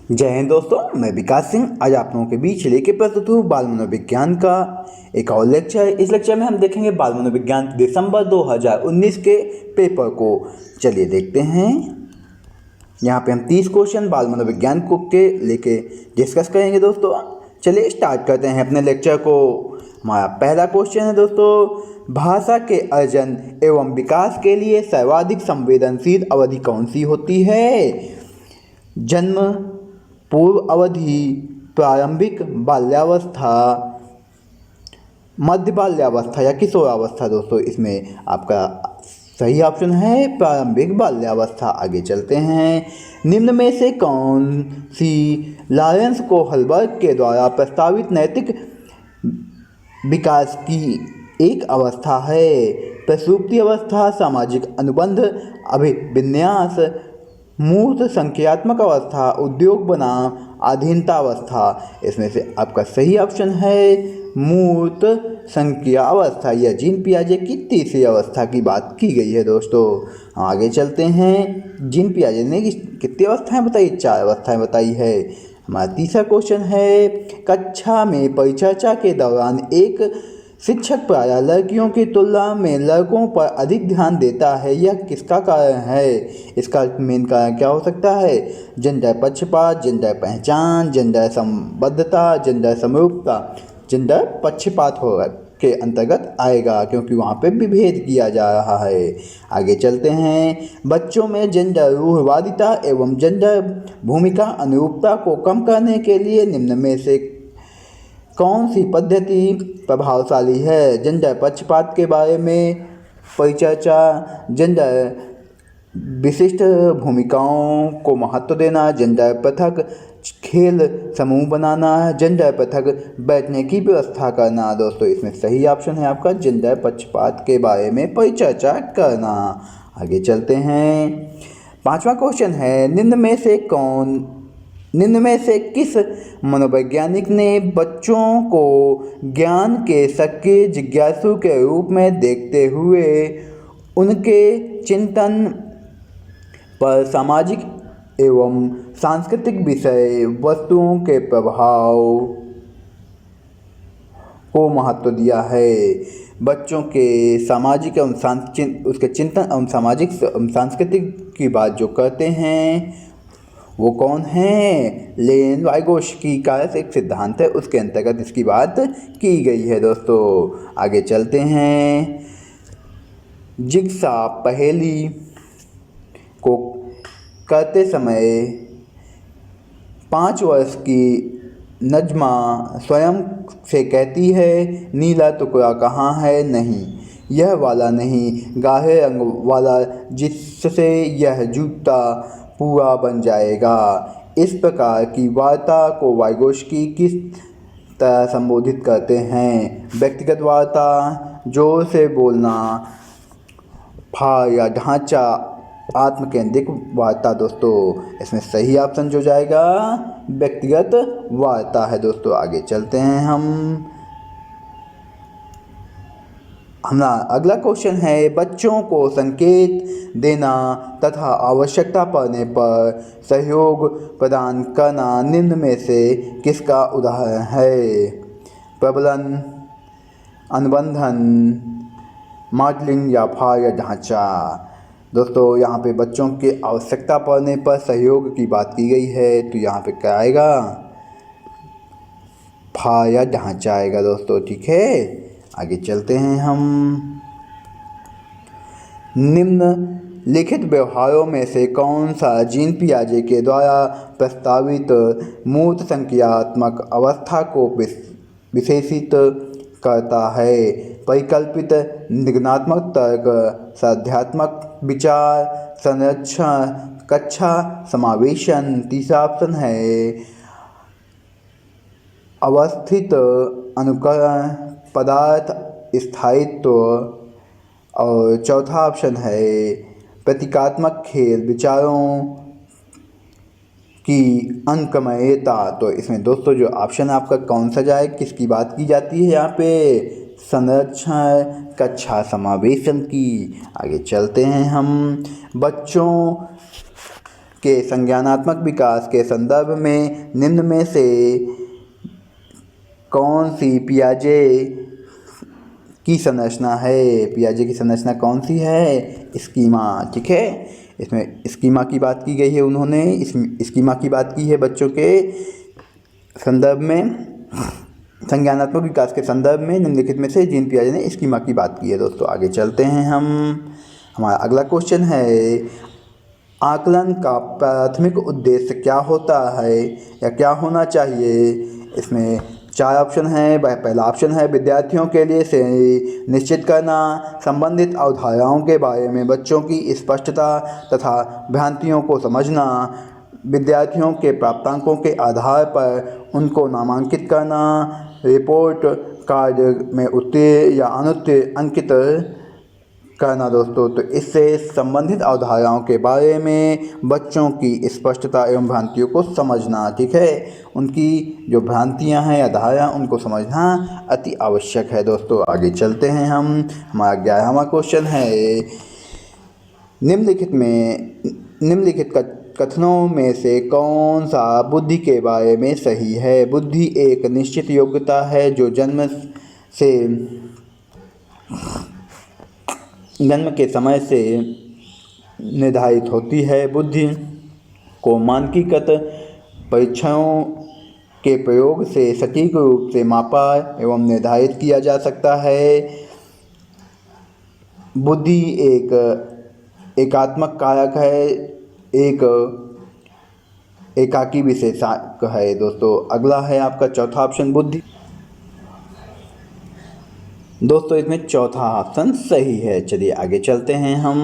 जय हिंद दोस्तों, मैं विकास सिंह आज आप लोगों के बीच लेके प्रस्तुत हूँ बाल मनोविज्ञान का एक और लेक्चर। इस लेक्चर में हम देखेंगे बाल मनोविज्ञान दिसंबर 2019 के पेपर को। चलिए देखते हैं। यहाँ पे हम 30 क्वेश्चन बाल मनोविज्ञान को के लेके डिस्कस करेंगे दोस्तों। चलिए स्टार्ट करते हैं अपने लेक्चर को। हमारा पहला क्वेश्चन है दोस्तों, भाषा के अर्जन एवं विकास के लिए सर्वाधिक संवेदनशील अवधि कौन सी होती है? जन्म, पूर्व अवधि, प्रारंभिक बाल्यावस्था, मध्य बाल्यावस्था या किशोरावस्था। दोस्तों इसमें आपका सही ऑप्शन है प्रारंभिक बाल्यावस्था। आगे चलते हैं। निम्न में से कौन सी लॉरेंस कोहलबर्ग के द्वारा प्रस्तावित नैतिक विकास की एक अवस्था है? प्रसुप्ति अवस्था, सामाजिक अनुबंध, अभिविन्यास, मूर्त संख्यात्मक अवस्था, उद्योग बनाम अधीनता अवस्था। इसमें से आपका सही ऑप्शन है मूर्त संख्या अवस्था। यह जीन पियाजे की तीसरी अवस्था की बात की गई है दोस्तों। आगे चलते हैं। जीन पियाजे ने कितनी अवस्थाएं बताई? 4 अवस्थाएं बताई है। हमारा तीसरा क्वेश्चन है, कक्षा में परिचर्चा के दौरान एक शिक्षक प्रायः लड़कियों की तुलना में लड़कों पर अधिक ध्यान देता है, यह किसका कारण है? इसका मेन कारण क्या हो सकता है? जेंडर पक्षपात, जेंडर पहचान, जेंडर संबद्धता, जेंडर समरूपता। जेंडर पक्षपात होगा के अंतर्गत आएगा क्योंकि वहाँ पे विभेद किया जा रहा है। आगे चलते हैं। बच्चों में जेंडर रूढ़वादिता एवं जेंडर भूमिका अनुरूपता को कम करने के लिए निम्न में से कौन सी पद्धति प्रभावशाली है? जेंडर पक्षपात के बारे में परिचर्चा, जेंडर विशिष्ट भूमिकाओं को महत्व देना, जेंडर पृथक खेल समूह बनाना, जेंडर पृथक बैठने की व्यवस्था करना। दोस्तों इसमें सही ऑप्शन है आपका जेंडर पक्षपात के बारे में परिचर्चा करना। आगे चलते हैं। 5वां क्वेश्चन है, निम्न में से किस मनोवैज्ञानिक ने बच्चों को ज्ञान के सक्रिय जिज्ञासु के रूप में देखते हुए उनके चिंतन पर सामाजिक एवं सांस्कृतिक विषय वस्तुओं के प्रभाव को महत्व दिया है? बच्चों के सामाजिक एवं उसके चिंतन एवं सामाजिक सांस्कृतिक की बात जो करते हैं वो कौन है? लेन वाइगोस्की का एक सिद्धांत है, उसके अंतर्गत इसकी बात की गई है दोस्तों। आगे चलते हैं। जिग्सा पहेली को करते समय 5 वर्ष की नजमा स्वयं से कहती है, नीला टुकड़ा कहाँ है? नहीं, यह वाला नहीं, गाढ़े रंग वाला जिससे यह जूता पूरा बन जाएगा। इस प्रकार की वार्ता को वाइगोस्की किस तरह संबोधित करते हैं? व्यक्तिगत वार्ता, जोर से बोलना, भार या ढांचा, आत्मकेंद्रित वार्ता। दोस्तों इसमें सही ऑप्शन जो जाएगा व्यक्तिगत वार्ता है दोस्तों। आगे चलते हैं हमारा अगला क्वेश्चन है, बच्चों को संकेत देना तथा आवश्यकता पड़ने पर सहयोग प्रदान करना निम्न में से किसका उदाहरण है? प्रबलन, अनुबंधन, मॉडलिंग या भार या ढांचा। दोस्तों यहाँ पे बच्चों के आवश्यकता पड़ने पर सहयोग की बात की गई है, तो यहाँ पे क्या आएगा? भार या ढांचा आएगा दोस्तों। ठीक है, आगे चलते हैं हम। निम्नलिखित व्यवहारों में से कौन सा जीन पियाजे के द्वारा प्रस्तावित मूर्त संख्यात्मक अवस्था को विशेषित करता है? परिकल्पित निगमनात्मक तर्क, साध्यात्मक विचार, संरक्षण, कक्षा समावेशन। तीसरा ऑप्शन है अवस्थित अनुकरण, पदार्थ स्थायित्व, और चौथा ऑप्शन है प्रतीकात्मक खेल, विचारों की अंकमयता। तो इसमें दोस्तों जो ऑप्शन आपका कौन सा जाए, किसकी बात की जाती है यहाँ पे? संरक्षण, कक्षा समावेशन की। आगे चलते हैं हम। बच्चों के संज्ञानात्मक विकास के संदर्भ में निम्न में से कौन सी पियाजे की संरचना है? पियाजे की संरचना कौन सी है? स्कीमा। ठीक है, इसमें स्कीमा की बात की गई है, उन्होंने स्कीमा की बात की है बच्चों के संदर्भ में, संज्ञानात्मक विकास के संदर्भ में निम्नलिखित में से जीन पियाजे ने स्कीमा की बात की है। दोस्तों आगे चलते हैं हम। हमारा अगला क्वेश्चन है, आकलन का प्राथमिक उद्देश्य क्या होता है या क्या होना चाहिए? इसमें 4 ऑप्शन हैं। पहला ऑप्शन है विद्यार्थियों के लिए से निश्चित करना, संबंधित अवधारणाओं के बारे में बच्चों की स्पष्टता तथा भ्रांतियों को समझना, विद्यार्थियों के प्राप्तांकों के आधार पर उनको नामांकित करना, रिपोर्ट कार्ड में उत्तीर्ण या अनुत्तीर्ण अंकित करना। दोस्तों तो इससे संबंधित अवधारणाओं के बारे में बच्चों की स्पष्टता एवं भ्रांतियों को समझना। ठीक है, उनकी जो भ्रांतियां हैं या धारणा उनको समझना अति आवश्यक है। दोस्तों आगे चलते हैं हम। हमारा 11वां क्वेश्चन है, निम्नलिखित कथनों में से कौन सा बुद्धि के बारे में सही है? बुद्धि एक निश्चित योग्यता है जो जन्म के समय से निर्धारित होती है। बुद्धि को मानकीकृत परीक्षणों के प्रयोग से सटीक रूप से मापा एवं निर्धारित किया जा सकता है। बुद्धि एक एकात्मक कारक है, एक एकाकी विशेषक है। दोस्तों अगला है आपका चौथा ऑप्शन बुद्धि। दोस्तों इसमें चौथा ऑप्शन सही है। चलिए आगे चलते हैं हम।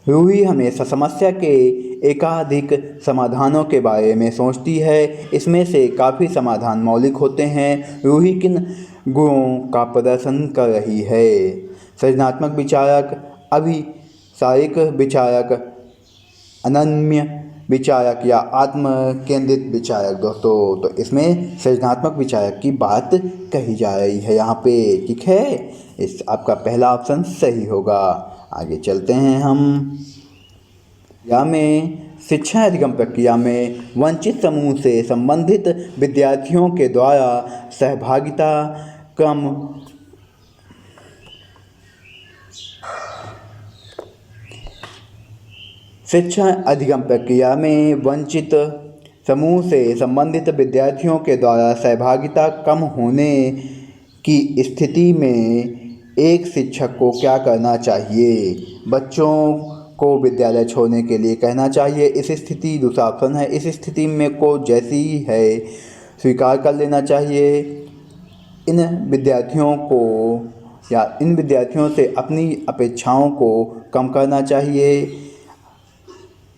रूही हमेशा समस्या के एकाधिक समाधानों के बारे में सोचती है। इसमें से काफ़ी समाधान मौलिक होते हैं। रूही किन गुणों का प्रदर्शन कर रही है? सृजनात्मक विचारक, अभिसारिक विचारक, अनन्य विचारक या आत्म केंद्रित विचारक। दोस्तों तो इसमें सृजनात्मक विचारक की बात कही जा रही है यहाँ पे। ठीक है, इस आपका पहला ऑप्शन सही होगा। आगे चलते हैं हम। या में शिक्षा अधिगम प्रक्रिया में वंचित समूह से संबंधित विद्यार्थियों के द्वारा सहभागिता क्रम शिक्षा अधिगम प्रक्रिया में वंचित समूह से संबंधित विद्यार्थियों के द्वारा सहभागिता कम होने की स्थिति में एक शिक्षक को क्या करना चाहिए? बच्चों को विद्यालय छोड़ने के लिए कहना चाहिए। इस स्थिति दूसरा ऑप्शन है, इस स्थिति में को जैसी है स्वीकार कर लेना चाहिए। इन विद्यार्थियों से अपनी अपेक्षाओं को कम करना चाहिए।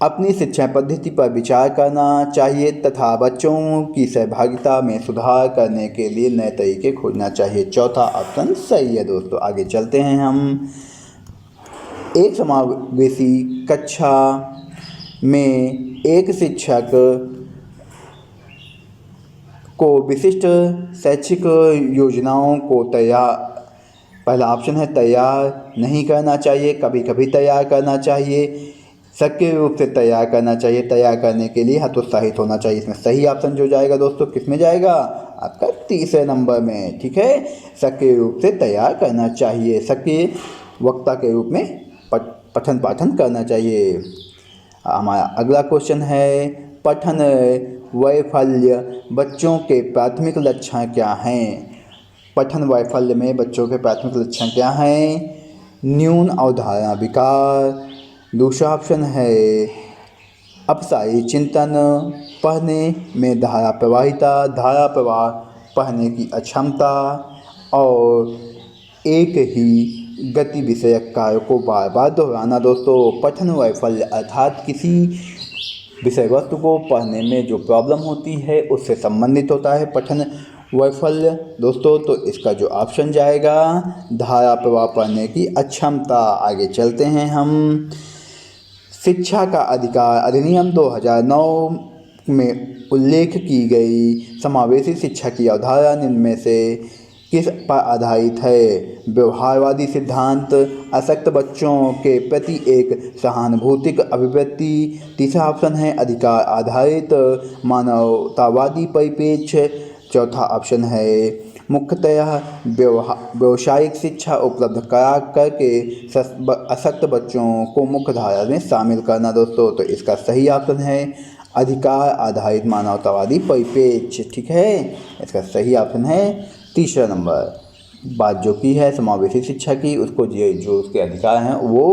अपनी शिक्षा पद्धति पर विचार करना चाहिए तथा बच्चों की सहभागिता में सुधार करने के लिए नए तरीके खोजना चाहिए। चौथा ऑप्शन सही है। दोस्तों आगे चलते हैं हम। एक समावेशी कक्षा में एक शिक्षक को विशिष्ट शैक्षिक योजनाओं को पहला ऑप्शन है तैयार नहीं करना चाहिए, कभी कभी तैयार करना चाहिए, सक्रिय रूप से तैयार करना चाहिए, तैयार करने के लिए हतोत्साहित होना चाहिए। इसमें सही ऑप्शन जो जाएगा दोस्तों किस में जाएगा? आपका तीसरे नंबर में। ठीक है, सक्रिय रूप से तैयार करना चाहिए, सक्रिय वक्ता के रूप में पठन पाठन करना चाहिए। हमारा अगला क्वेश्चन है, पठन वैफल्य बच्चों के प्राथमिक लक्षण क्या हैं? पठन वैफल्य में बच्चों के प्राथमिक लक्षण क्या हैं? न्यून अवधारणा विकार। दूसरा ऑप्शन है अपसारी चिंतन, पढ़ने में धारा प्रवाह पढ़ने की अक्षमता और एक ही गति विषयक कार्य को बार बार दोहराना। दोस्तों पठन वैफल्य अर्थात किसी विषय वस्तु को पढ़ने में जो प्रॉब्लम होती है उससे संबंधित होता है पठन वैफल्य। दोस्तों तो इसका जो ऑप्शन जाएगा धारा प्रवाह पढ़ने की अक्षमता। आगे चलते हैं हम। शिक्षा का अधिकार अधिनियम 2009 में उल्लेख की गई समावेशी शिक्षा की अवधारणा निम्न में से किस पर आधारित है? व्यवहारवादी सिद्धांत, अशक्त बच्चों के प्रति एक सहानुभूतिक अभिव्यक्ति। तीसरा ऑप्शन है अधिकार आधारित मानवतावादी परिप्रेक्ष्य। चौथा ऑप्शन है मुख्यतः व्यावसायिक शिक्षा उपलब्ध करा करके अशक्त बच्चों को मुख्य धारा में शामिल करना। दोस्तों तो इसका सही ऑप्शन है अधिकार आधारित मानवतावादी परिप्रेक्ष्य। ठीक है, इसका सही ऑप्शन है तीसरा नंबर। बात जो की है समावेशी शिक्षा की, उसको जो उसके अधिकार हैं वो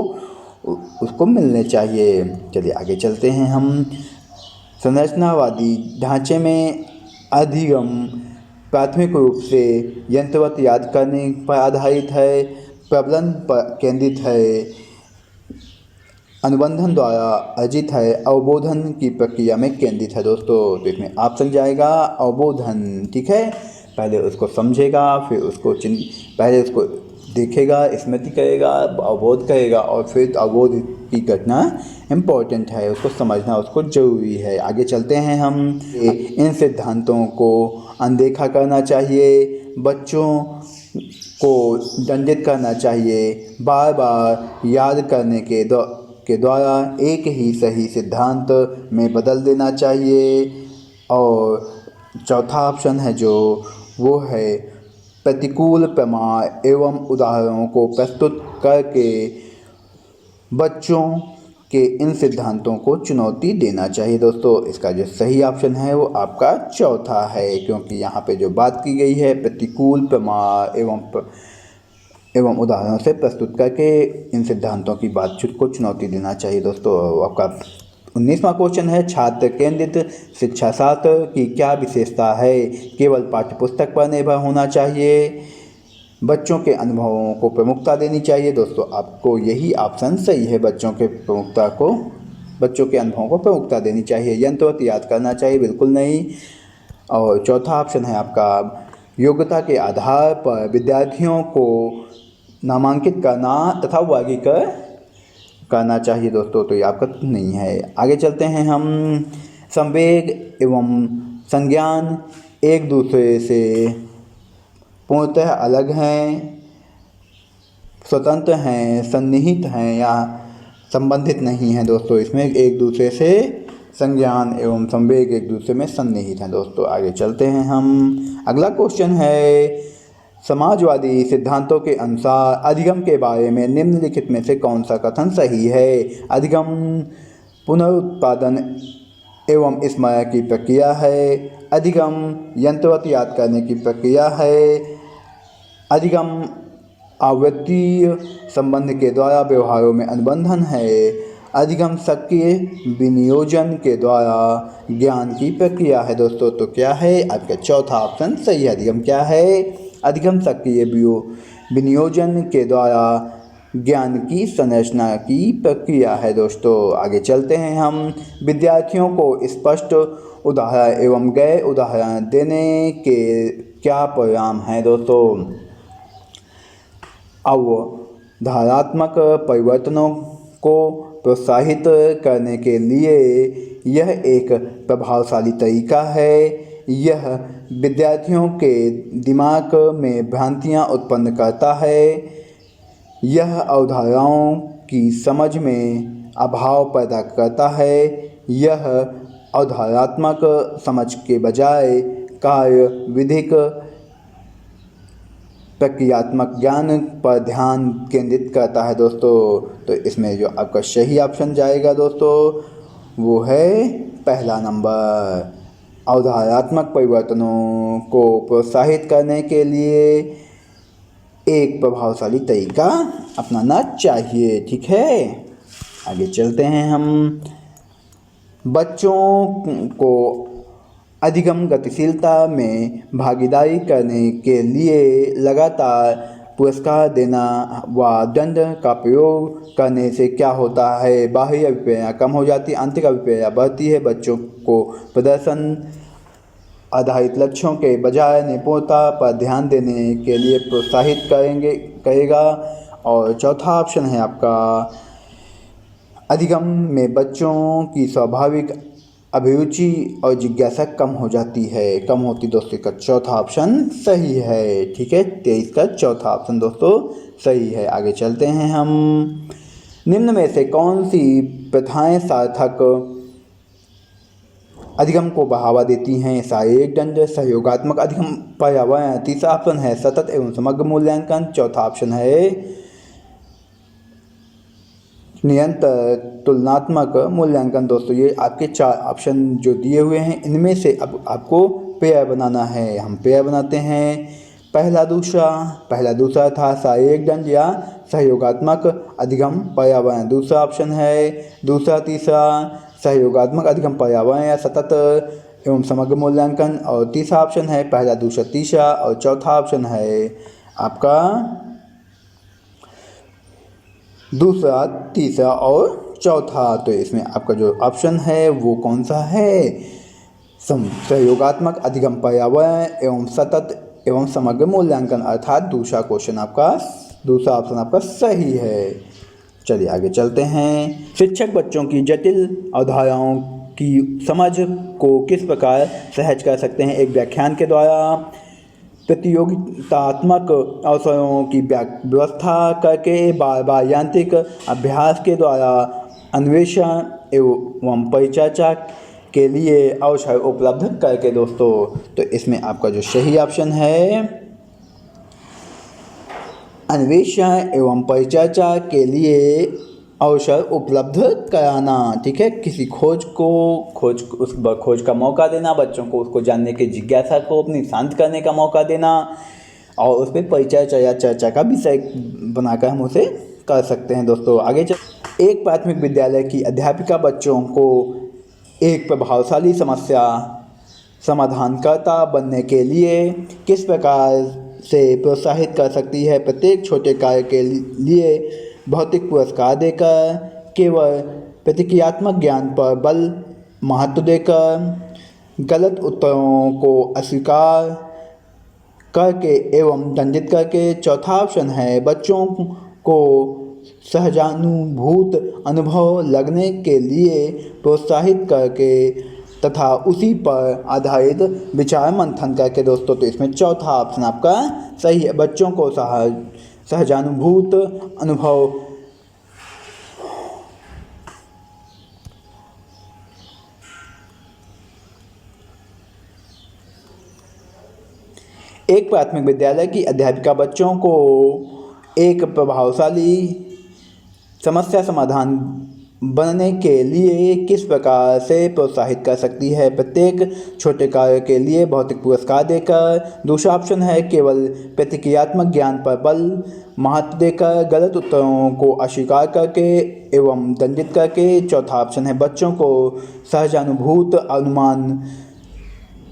उसको मिलने चाहिए। चलिए आगे चलते हैं हम। संरचनावादी ढांचे में अधिगम प्राथमिक रूप से यंत्रवत याद करने पर आधारित है, प्रबलन पर केंद्रित है, अनुबंधन द्वारा अर्जित है, अवबोधन की प्रक्रिया में केंद्रित है। दोस्तों तो इसमें ऑप्शन जाएगा अवबोधन। ठीक है, पहले उसको समझेगा, फिर उसको पहले उसको देखेगा, स्मृति करेगा, अवबोध करेगा और फिर अवबोध की घटना इम्पोर्टेंट है, उसको समझना उसको ज़रूरी है। आगे चलते हैं हम। इन सिद्धांतों को अनदेखा करना चाहिए, बच्चों को दंडित करना चाहिए, बार बार याद करने के द्वारा एक ही सही सिद्धांत में बदल देना चाहिए। और चौथा ऑप्शन है जो वो है प्रतिकूल प्रमाण एवं उदाहरणों को प्रस्तुत करके बच्चों के इन सिद्धांतों को चुनौती देना चाहिए। दोस्तों इसका जो सही ऑप्शन है वो आपका चौथा है, क्योंकि यहाँ पे जो बात की गई है प्रतिकूल प्रमाण एवं उदाहरणों से प्रस्तुत करके इन सिद्धांतों की बातचीत को चुनौती देना चाहिए। दोस्तों आपका 19वां क्वेश्चन है छात्र केंद्रित शिक्षा शास्त्र की क्या विशेषता है? केवल पाठ्यपुस्तक पर निर्भर होना चाहिए, बच्चों के अनुभवों को प्रमुखता देनी चाहिए। दोस्तों आपको यही ऑप्शन सही है, बच्चों के अनुभवों को प्रमुखता देनी चाहिए, यंत्रवत याद करना चाहिए बिल्कुल नहीं। और चौथा ऑप्शन है आपका योग्यता के आधार पर विद्यार्थियों को नामांकित करना तथा वर्गीकरण करना चाहिए। दोस्तों तो ये आपका नहीं है। आगे चलते हैं हम। संवेग एवं संज्ञान एक दूसरे से पूर्णतः अलग हैं, स्वतंत्र हैं, सन्निहित हैं या संबंधित नहीं हैं। दोस्तों इसमें एक दूसरे से संज्ञान एवं संवेग एक दूसरे में सन्निहित हैं। दोस्तों आगे चलते हैं हम। अगला क्वेश्चन है समाजवादी सिद्धांतों के अनुसार अधिगम के बारे में निम्नलिखित में से कौन सा कथन सही है? अधिगम पुनरुत्पादन एवं स्मरण की प्रक्रिया है, अधिगम यंत्रवत याद करने की प्रक्रिया है, अधिगम आवृत्तीय संबंध के द्वारा व्यवहारों में अनुबंधन है, अधिगम सक्रिय विनियोजन के द्वारा ज्ञान की प्रक्रिया है। दोस्तों तो क्या है आपका चौथा ऑप्शन सही है। अधिगम क्या है? अधिगम सक्रिय विनियोजन के द्वारा ज्ञान की संरचना की प्रक्रिया है। दोस्तों आगे चलते हैं हम। विद्यार्थियों को स्पष्ट उदाहरण एवं गैर उदाहरण देने के क्या परिणाम हैं? दोस्तों अवधारणात्मक परिवर्तनों को प्रोत्साहित करने के लिए यह एक प्रभावशाली तरीका है। यह विद्यार्थियों के दिमाग में भ्रांतियाँ उत्पन्न करता है। यह अवधारणाओं की समझ में अभाव पैदा करता है। यह अवधारणात्मक समझ के बजाय कार्य विधिक प्रक्रियात्मक ज्ञान पर ध्यान केंद्रित करता है। दोस्तों तो इसमें जो आपका सही ऑप्शन जाएगा दोस्तों वो है पहला नंबर। अवधारणात्मक परिवर्तनों को प्रोत्साहित करने के लिए एक प्रभावशाली तरीका अपनाना चाहिए। ठीक है, आगे चलते हैं हम। बच्चों को अधिगम गतिशीलता में भागीदारी करने के लिए लगातार पुरस्कार देना व दंड का प्रयोग करने से क्या होता है? बाह्य अभिप्रेरणा कम हो जाती है, आंतरिक अभिप्रेरणा बढ़ती है। बच्चों को प्रदर्शन आधारित लक्ष्यों के बजाय निपुणता पर ध्यान देने के लिए प्रोत्साहित करेगा। और चौथा ऑप्शन है आपका अधिगम में बच्चों की स्वाभाविक अभिरुचि और जिज्ञासा कम हो जाती है, कम होती दोस्तों। का चौथा ऑप्शन सही है, ठीक है। 23 का चौथा ऑप्शन दोस्तों सही है। आगे चलते हैं हम। निम्न में से कौन सी प्रथाएं सार्थक अधिगम को बढ़ावा देती हैं? सहायक दंड, सहयोगात्मक अधिगम, पर्यावरण। तीसरा ऑप्शन है सतत एवं समग्र मूल्यांकन। चौथा ऑप्शन है निरंतर तुलनात्मक मूल्यांकन। दोस्तों ये आपके 4 ऑप्शन जो दिए हुए हैं, इनमें से अब आपको पेयर बनाना है। हम पेयर बनाते हैं पहला दूसरा था सहायक दंड या सहयोगात्मक अधिगम पर्यावरण। दूसरा ऑप्शन है दूसरा तीसरा सहयोगात्मक अधिगम पर्यावरण या सतत एवं समग्र मूल्यांकन। और तीसरा ऑप्शन है पहला दूसरा तीसरा। और चौथा ऑप्शन है आपका दूसरा तीसरा और चौथा। तो इसमें आपका जो ऑप्शन है वो कौन सा है? सहयोगात्मक अधिगम पर्यावरण एवं सतत एवं समग्र मूल्यांकन, अर्थात दूसरा क्वेश्चन आपका, दूसरा ऑप्शन आपका सही है। चलिए आगे चलते हैं। शिक्षक बच्चों की जटिल अवधारणाओं की समझ को किस प्रकार सहज कर सकते हैं? एक व्याख्यान के द्वारा, प्रतियोगितात्मक अवसरों की व्यवस्था करके, बार बार यांत्रिक अभ्यास के द्वारा, अन्वेषण एवं परिचर्चा के लिए अवसर उपलब्ध करके। दोस्तों तो इसमें आपका जो सही ऑप्शन है अन्वेषण एवं परिचर्चा के लिए अवसर उपलब्ध कराना, ठीक है। किसी खोज का मौका देना, बच्चों को उसको जानने की जिज्ञासा को अपनी शांत करने का मौका देना, और उस पर परिचर्चा या चर्चा का विषय बनाकर हम उसे कर सकते हैं। दोस्तों आगे एक प्राथमिक विद्यालय की अध्यापिका बच्चों को एक प्रभावशाली समस्या समाधानकर्ता बनने के लिए किस प्रकार से प्रोत्साहित कर सकती है? प्रत्येक छोटे कार्य के लिए भौतिक पुरस्कार देकर, केवल प्रतिक्रियात्मक ज्ञान पर बल महत्व देकर, गलत उत्तरों को अस्वीकार करके एवं दंडित करके। चौथा ऑप्शन है बच्चों को सहजानुभूत अनुभव लगने के लिए प्रोत्साहित करके तथा उसी पर आधारित विचार मंथन करके। दोस्तों तो इसमें चौथा ऑप्शन आपका सही है, बच्चों को सहजानुभूत अनुभव एक प्राथमिक विद्यालय की अध्यापिका बच्चों को एक प्रभावशाली समस्या समाधान बनने के लिए किस प्रकार से प्रोत्साहित कर सकती है? प्रत्येक छोटे कार्य के लिए भौतिक पुरस्कार देकर। दूसरा ऑप्शन है केवल प्रतिक्रियात्मक ज्ञान पर बल महत्व देकर, गलत उत्तरों को अस्वीकार करके एवं दंडित करके। चौथा ऑप्शन है बच्चों को सहजानुभूत अनुमान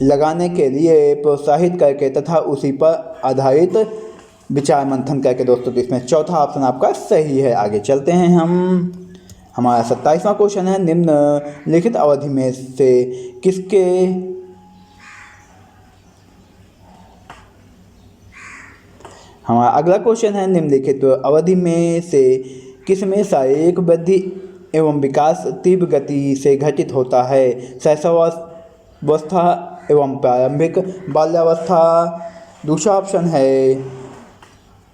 लगाने के लिए प्रोत्साहित करके तथा उसी पर आधारित विचार मंथन करके। दोस्तों तो इसमें चौथा ऑप्शन आपका सही है। आगे चलते हैं हम। हमारा 27वां क्वेश्चन है निम्नलिखित अवधि में से किसके हमारा अगला क्वेश्चन है निम्नलिखित अवधि में से किसमें शारीरिक वृद्धि एवं विकास तीव्र गति से घटित होता है? शैशवावस्था एवं प्रारंभिक बाल्यावस्था। दूसरा ऑप्शन है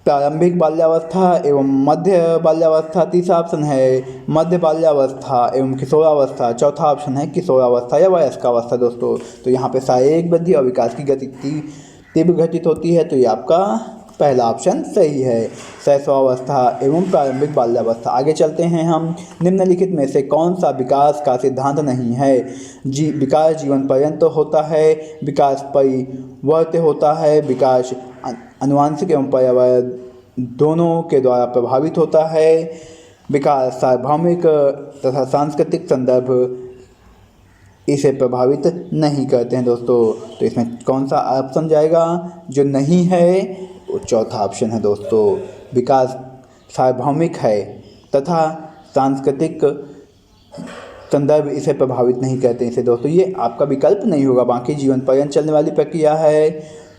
प्रारंभिक बाल्यावस्था एवं मध्य बाल्यावस्था। तीसरा ऑप्शन है मध्य बाल्यावस्था एवं किशोरावस्था। चौथा ऑप्शन है किशोरावस्था या वयस्कावस्था। दोस्तों तो यहाँ पे शारीरिक वृद्धि और विकास की गति तीव्र घटित होती है, तो ये आपका पहला ऑप्शन सही है, शैशवावस्था एवं प्रारंभिक बाल्यावस्था। आगे चलते हैं हम। निम्नलिखित में से कौन सा विकास का सिद्धांत नहीं है? विकास जीवन पर्यंत होता है, विकास परिवर्त्य होता है, विकास आनुवंशिक एवं पर्यावरण दोनों के द्वारा प्रभावित होता है, विकास सार्वभौमिक तथा सांस्कृतिक संदर्भ इसे प्रभावित नहीं करते हैं। दोस्तों तो इसमें कौन सा ऑप्शन जाएगा? जो नहीं है वो चौथा ऑप्शन है। दोस्तों विकास सार्वभौमिक है तथा सांस्कृतिक संदर्भ इसे प्रभावित नहीं करते इसे। दोस्तों ये आपका विकल्प नहीं होगा, बाकी जीवन पर्यंत चलने वाली प्रक्रिया है,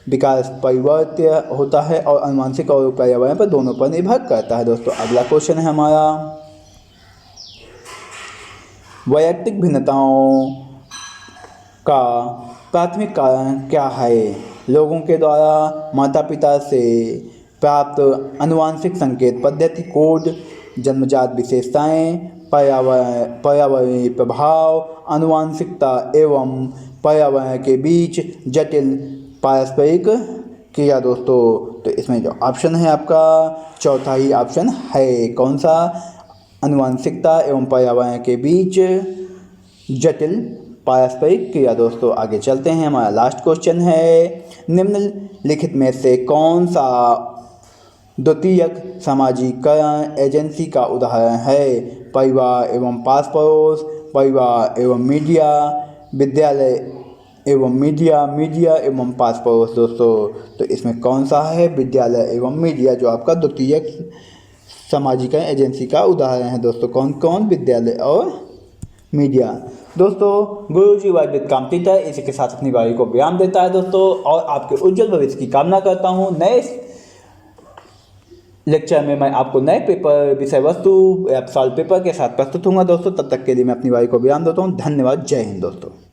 विकास परिवर्त्य होता है और आनुवंशिक और पर्यावरण पर दोनों पर निर्भर करता है। दोस्तों अगला क्वेश्चन है हमारा वैयक्तिक भिन्नताओं का प्राथमिक कारण क्या है? लोगों के द्वारा माता पिता से प्राप्त आनुवंशिक संकेत पद्धति कोड, जन्मजात विशेषताएं, पर्यावरणीय प्रभाव, आनुवंशिकता एवं पर्यावरण के बीच जटिल पारस्परिक क्रिया दोस्तों। तो इसमें जो ऑप्शन है आपका चौथा ही ऑप्शन है, कौन सा? आनुवंशिकता एवं पर्यावरण के बीच जटिल पारस्परिक क्रिया दोस्तों। आगे चलते हैं, हमारा लास्ट क्वेश्चन है, निम्नलिखित में से कौन सा द्वितीयक समाजीकरण एजेंसी का उदाहरण है? परिवार एवं पास पड़ोस, परिवार एवं मीडिया, विद्यालय एवं मीडिया, मीडिया एवं पास पड़ोस दोस्तों। तो इसमें कौन सा है? विद्यालय एवं मीडिया जो आपका द्वितीयक समाजीकरण एजेंसी का उदाहरण है दोस्तों। कौन कौन? विद्यालय और मीडिया दोस्तों। गुरुजी वर्क विद कंप्यूटर इसी के साथ अपनी वाणी को विराम देता है दोस्तों, और आपके उज्जवल भविष्य की कामना करता हूँ। नए लेक्चर में मैं आपको नए पेपर, विषय वस्तु या सॉल्व पेपर के साथ प्रस्तुत होऊंगा दोस्तों। तब तक के लिए मैं अपनी वाणी को विराम देता हूँ। धन्यवाद। जय हिंद दोस्तों।